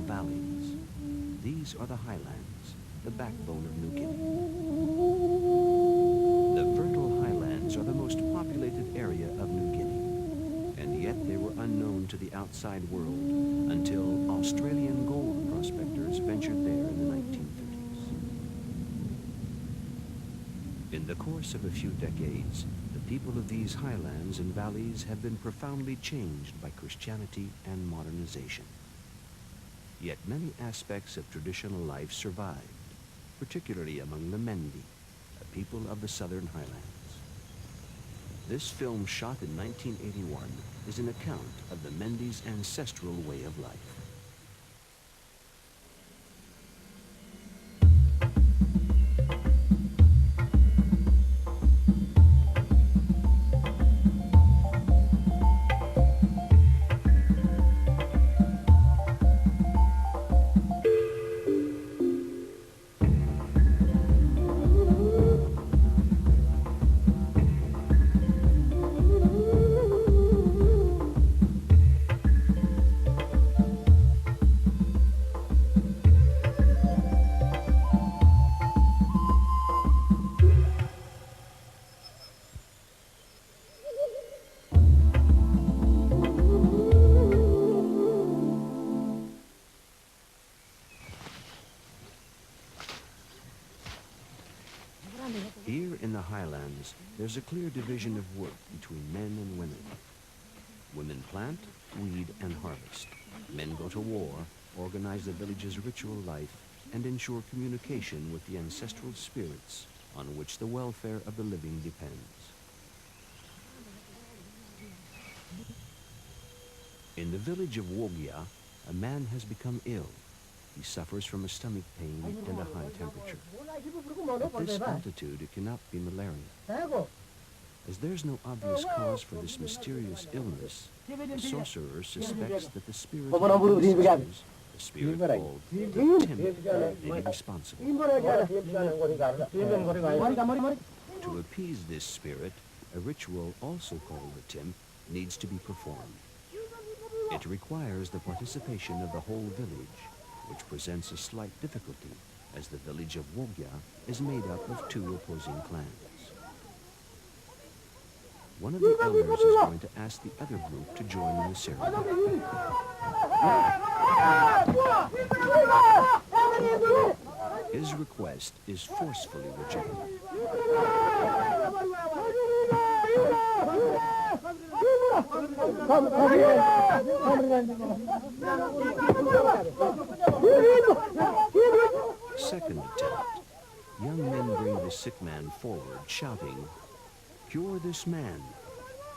valleys. These are the highlands, the backbone of New Guinea. The fertile highlands are the most populated area of New Guinea, and yet they were unknown to the outside world until Australian gold prospectors ventured there in the 1930s. In the course of a few decades, the people of these highlands and valleys have been profoundly changed by Christianity and modernization. Yet many aspects of traditional life survived, particularly among the Mendi, a people of the southern highlands. This film, shot in 1981, is an account of the Mendi's ancestral way of life. Here in the highlands, there's a clear division of work between men and women. Women plant, weed, and harvest. Men go to war, organize the village's ritual life, and ensure communication with the ancestral spirits on which the welfare of the living depends. In the village of Wogia, a man has become ill. He suffers from a stomach pain and a high temperature. At this altitude, it cannot be malaria. As there's no obvious cause for this mysterious illness, the sorcerer suspects that the spirit of the ancestors, the spirit called the Tim, may be responsible. To appease this spirit, a ritual also called the Tim needs to be performed. It requires the participation of the whole village, which presents a slight difficulty, as the village of Wogia is made up of two opposing clans. One of the elders is going to ask the other group to join in the ceremony. His request is forcefully rejected. Second attempt. Young men bring the sick man forward, shouting, "Cure this man.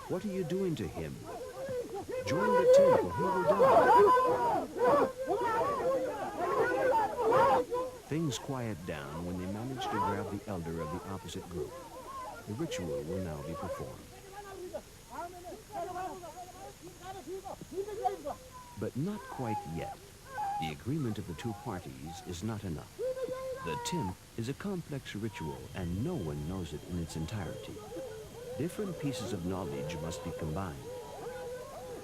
What are you doing to him? Join the temple, he will die." Things quiet down when they manage to grab the elder of the opposite group. The ritual will now be performed. But not quite yet. The agreement of the two parties is not enough. The Timp is a complex ritual, and no one knows it in its entirety. Different pieces of knowledge must be combined.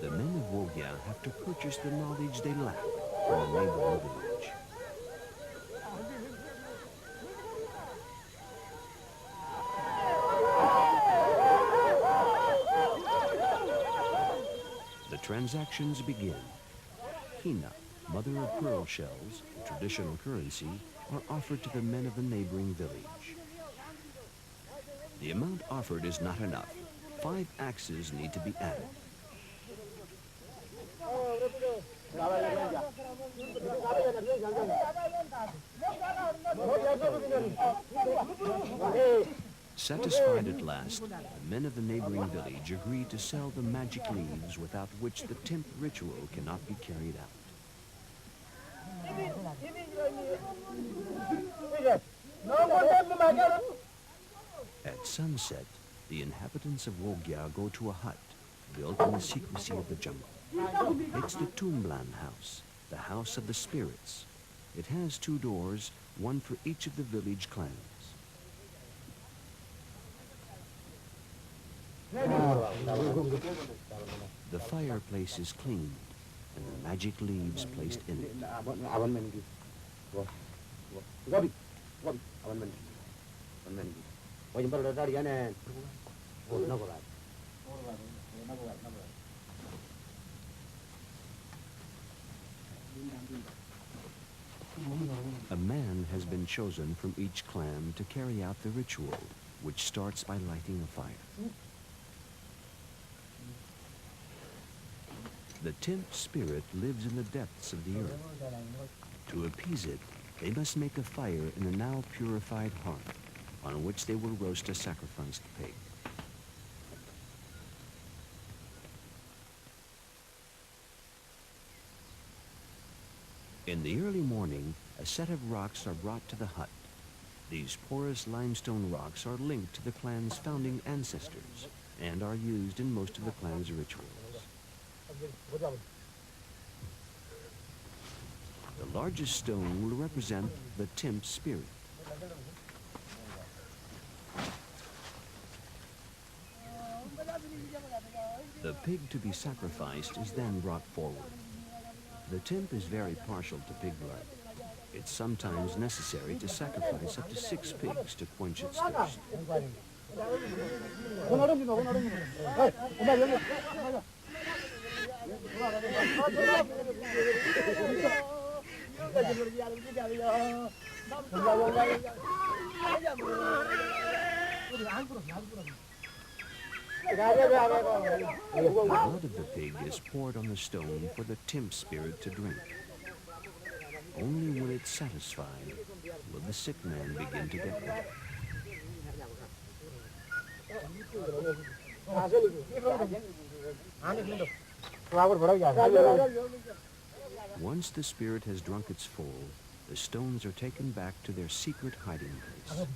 The men of Wogia have to purchase the knowledge they lack from a neighboring village. The transactions begin. Hina, mother of pearl shells, a traditional currency, are offered to the men of the neighboring village. The amount offered is not enough. 5 axes need to be added. Satisfied at last, the men of the neighboring village agree to sell the magic leaves without which the Timp ritual cannot be carried out. At sunset, the inhabitants of Wogia go to a hut built in the secrecy of the jungle. It's the Tumblan house, the house of the spirits. It has 2 doors, one for each of the village clans. The fireplace is cleaned, and the magic leaves placed in it. A man has been chosen from each clan to carry out the ritual, which starts by lighting a fire. The Timp spirit lives in the depths of the earth. To appease it, they must make a fire in the now purified hearth, on which they will roast a sacrificed pig. In the early morning, a set of rocks are brought to the hut. These porous limestone rocks are linked to the clan's founding ancestors and are used in most of the clan's rituals. The largest stone will represent the Timp spirit. The pig to be sacrificed is then brought forward. The Timp is very partial to pig blood. It's sometimes necessary to sacrifice up to 6 pigs to quench its thirst. The blood of the pig is poured on the stone for the Timp spirit to drink. Only when it's satisfied will the sick man begin to get well. Once the spirit has drunk its full, the stones are taken back to their secret hiding place.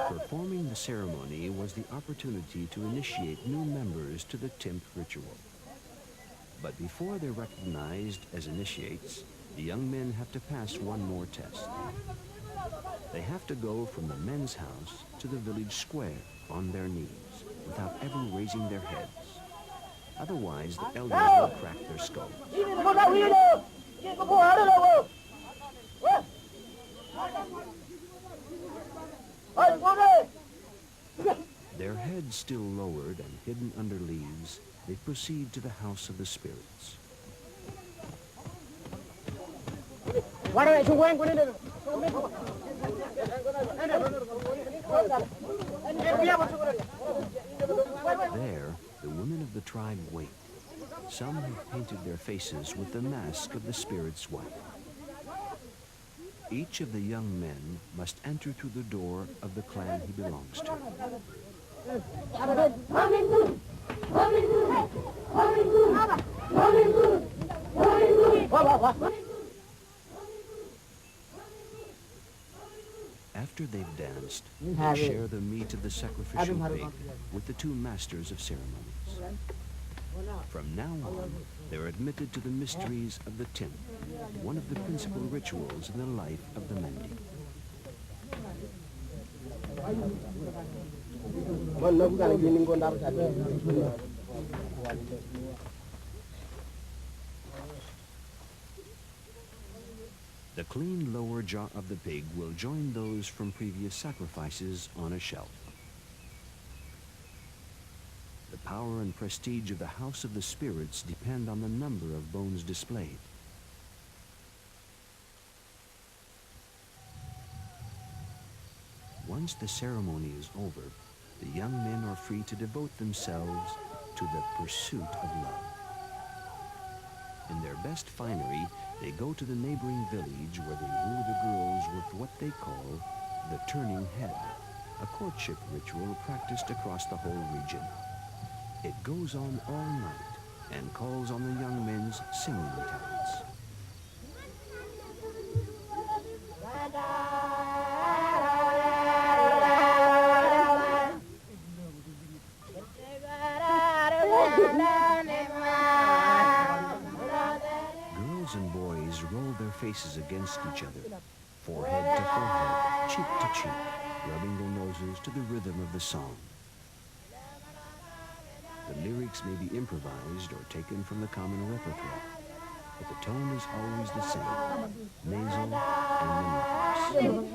Performing the ceremony was the opportunity to initiate new members to the Timp ritual. But before they're recognized as initiates, the young men have to pass one more test. They have to go from the men's house to the village square on their knees without ever raising their heads. Otherwise, the elders will crack their skulls. Their heads still lowered and hidden under leaves, they proceed to the house of the spirits. There, the women of the tribe wait. Some have painted their faces with the mask of the spirit's wife. Each of the young men must enter through the door of the clan he belongs to. After they've danced, they share the meat of the sacrificial pig with the 2 masters of ceremonies. From now on, they're admitted to the mysteries of the Timp, one of the principal rituals in the life of the Mendi. The clean lower jaw of the pig will join those from previous sacrifices on a shelf. The power and prestige of the House of the Spirits depend on the number of bones displayed. Once the ceremony is over, the young men are free to devote themselves to the pursuit of love. In their best finery, they go to the neighboring village where they woo the girls with what they call the turning head, a courtship ritual practiced across the whole region. It goes on all night and calls on the young men's singing talents. faces against each other, forehead to forehead, cheek to cheek, rubbing their noses to the rhythm of the song. The lyrics may be improvised or taken from the common repertoire, but the tone is always the same, nasal and monotonous.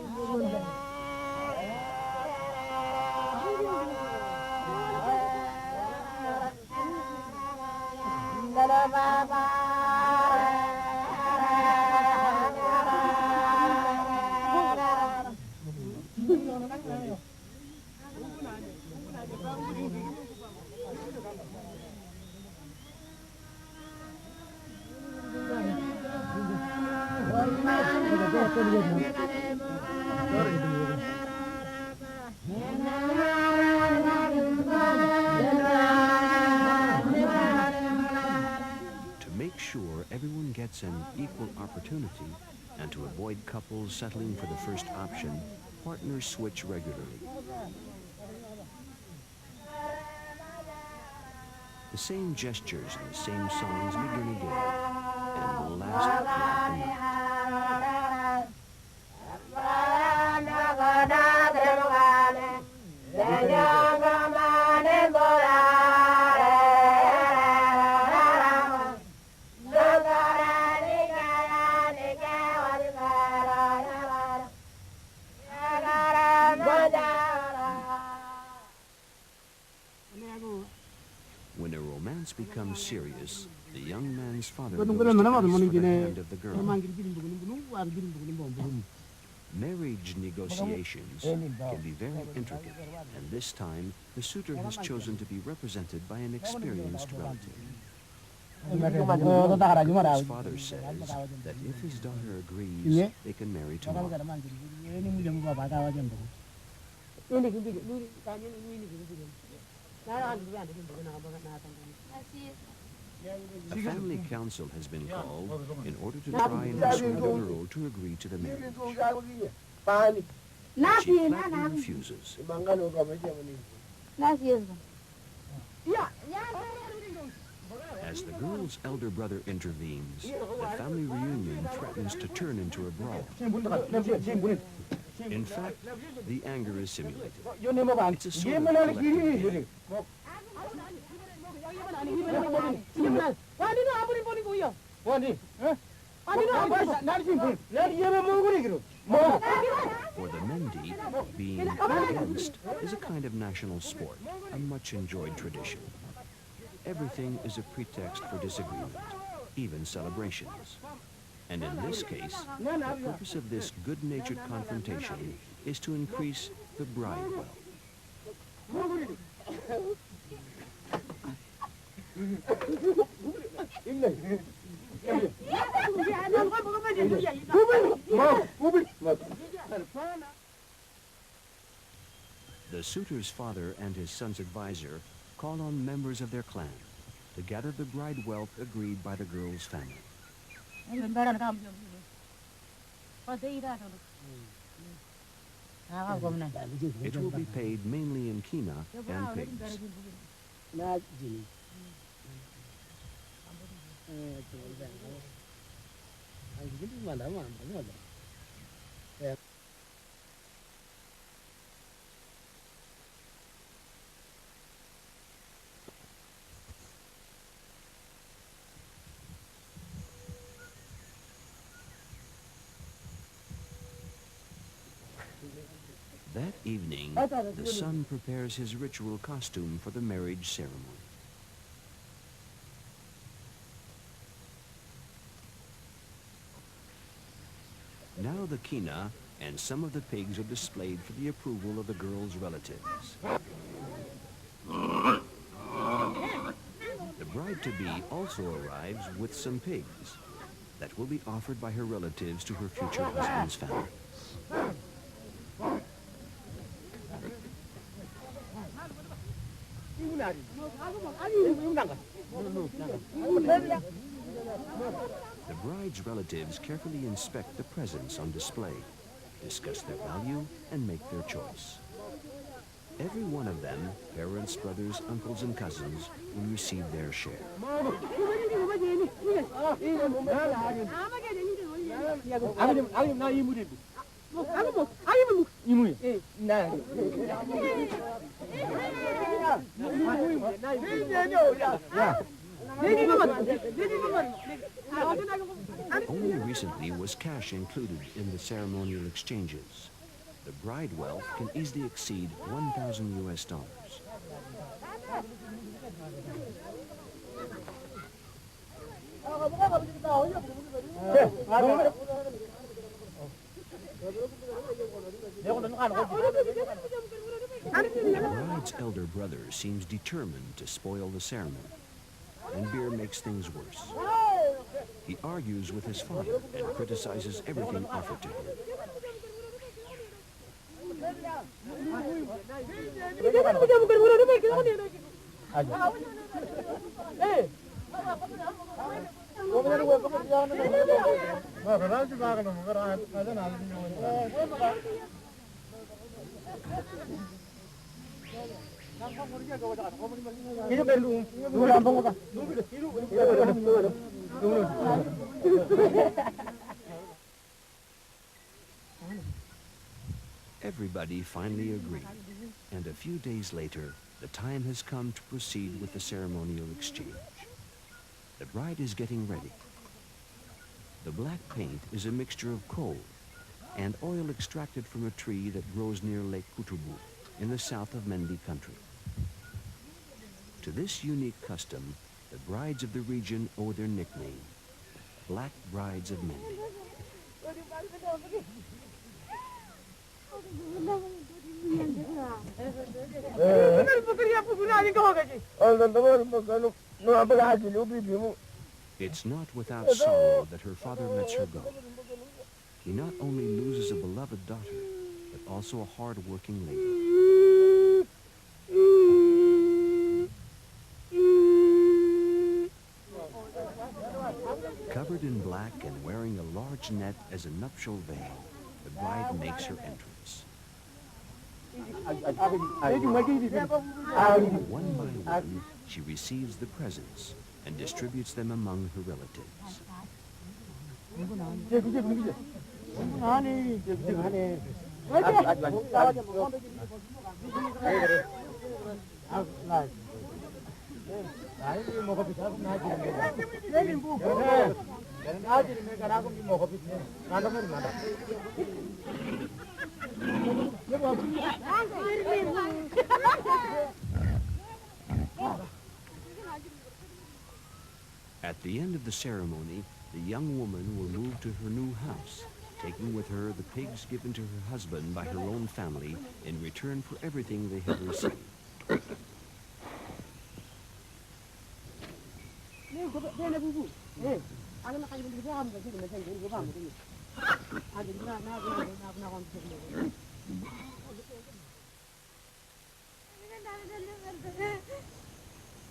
To make sure everyone gets an equal opportunity and to avoid couples settling for the first option, partners switch regularly. The same gestures and the same songs begin again and will last throughout the night. When a romance becomes serious, the young man's father goes to ask for the hand of the girl. Marriage negotiations can be very intricate, and this time the suitor has chosen to be represented by an experienced relative. His father says that if his daughter agrees, they can marry tomorrow. A family council has been called in order to try and persuade the girl to agree to the marriage. She flatly refuses. As the girl's elder brother intervenes, the family reunion threatens to turn into a brawl. In fact, the anger is simulated. It's a sort of collective game. For the Mendi, being against is a kind of national sport, a much enjoyed tradition. Everything is a pretext for disagreement, even celebrations. And in this case, the purpose of this good-natured confrontation is to increase the bride wealth. The suitor's father and his son's advisor call on members of their clan to gather the bride wealth agreed by the girl's family. It will be paid mainly in kina and pigs. That evening, the son prepares his ritual costume for the marriage ceremony. Now the kina and some of the pigs are displayed for the approval of the girl's relatives. The bride-to-be also arrives with some pigs that will be offered by her relatives to her future husband's family. The bride's relatives carefully inspect the presents on display, discuss their value, and make their choice. Every one of them, parents, brothers, uncles, and cousins, will receive their share. Only recently was cash included in the ceremonial exchanges. The bride wealth can easily exceed $1,000. The bride's elder brother seems determined to spoil the ceremony, and beer makes things worse. He argues with his father and criticizes everything offered to him. Everybody finally agreed, and a few days later, the time has come to proceed with the ceremonial exchange. The bride is getting ready. The black paint is a mixture of coal and oil extracted from a tree that grows near Lake Kutubu in the south of Mendi country. To this unique custom, the brides of the region owe their nickname, Black Brides of Mendi. It's not without sorrow that her father lets her go. He not only loses a beloved daughter, but also a hard-working lady. Covered in black and wearing a large net as a nuptial veil, the bride makes her entrance. One by one, she receives the presents and distributes them among her relatives. At the end of the ceremony, the young woman will move to her new house, taking with her the pigs given to her husband by her own family in return for everything they have received.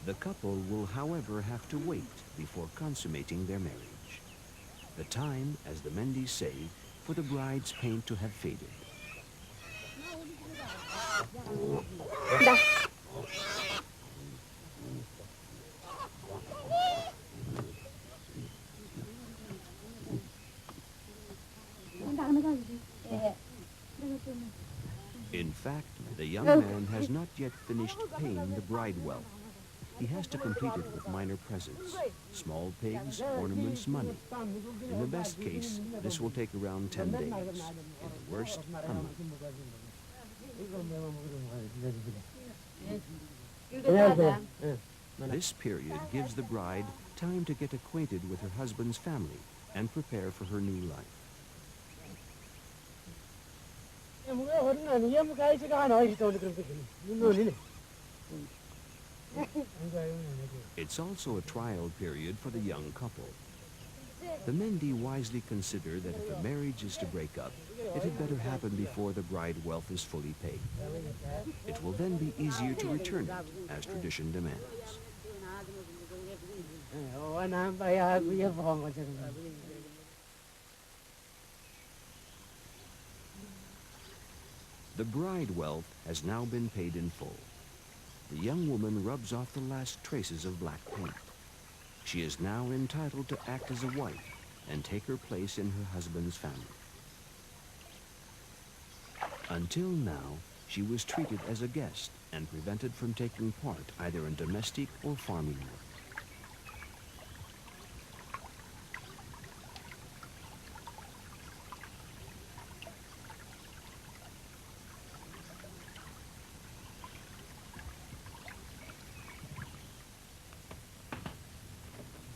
The couple will, however, have to wait before consummating their marriage. The time, as the Mendis say, for the bride's paint to have faded. In fact, the young man has not yet finished paying the bride wealth. He has to complete it with minor presents, small pigs, ornaments, money. In the best case, this will take around 10 days. In the worst, a month. This period gives the bride time to get acquainted with her husband's family and prepare for her new life. It's also a trial period for the young couple. The Mendi wisely consider that if a marriage is to break up, it had better happen before the bride wealth is fully paid. It will then be easier to return it, as tradition demands. The bride wealth has now been paid in full. The young woman rubs off the last traces of black paint. She is now entitled to act as a wife and take her place in her husband's family. Until now, she was treated as a guest and prevented from taking part either in domestic or farming work.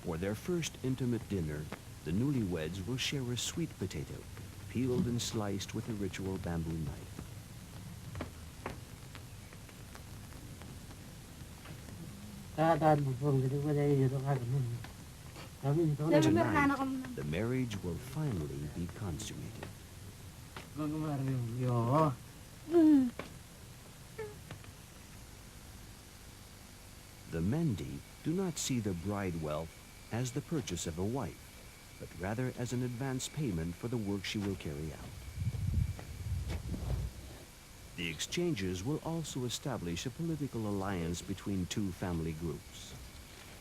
For their first intimate dinner, the newlyweds will share a sweet potato, peeled and sliced with a ritual bamboo knife. Tonight, the marriage will finally be consummated. The Mendi do not see the bride wealth as the purchase of a wife, but rather as an advance payment for the work she will carry out. The exchanges will also establish a political alliance between two family groups.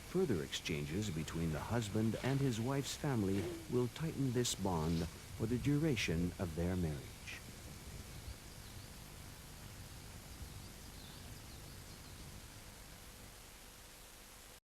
Further exchanges between the husband and his wife's family will tighten this bond for the duration of their marriage.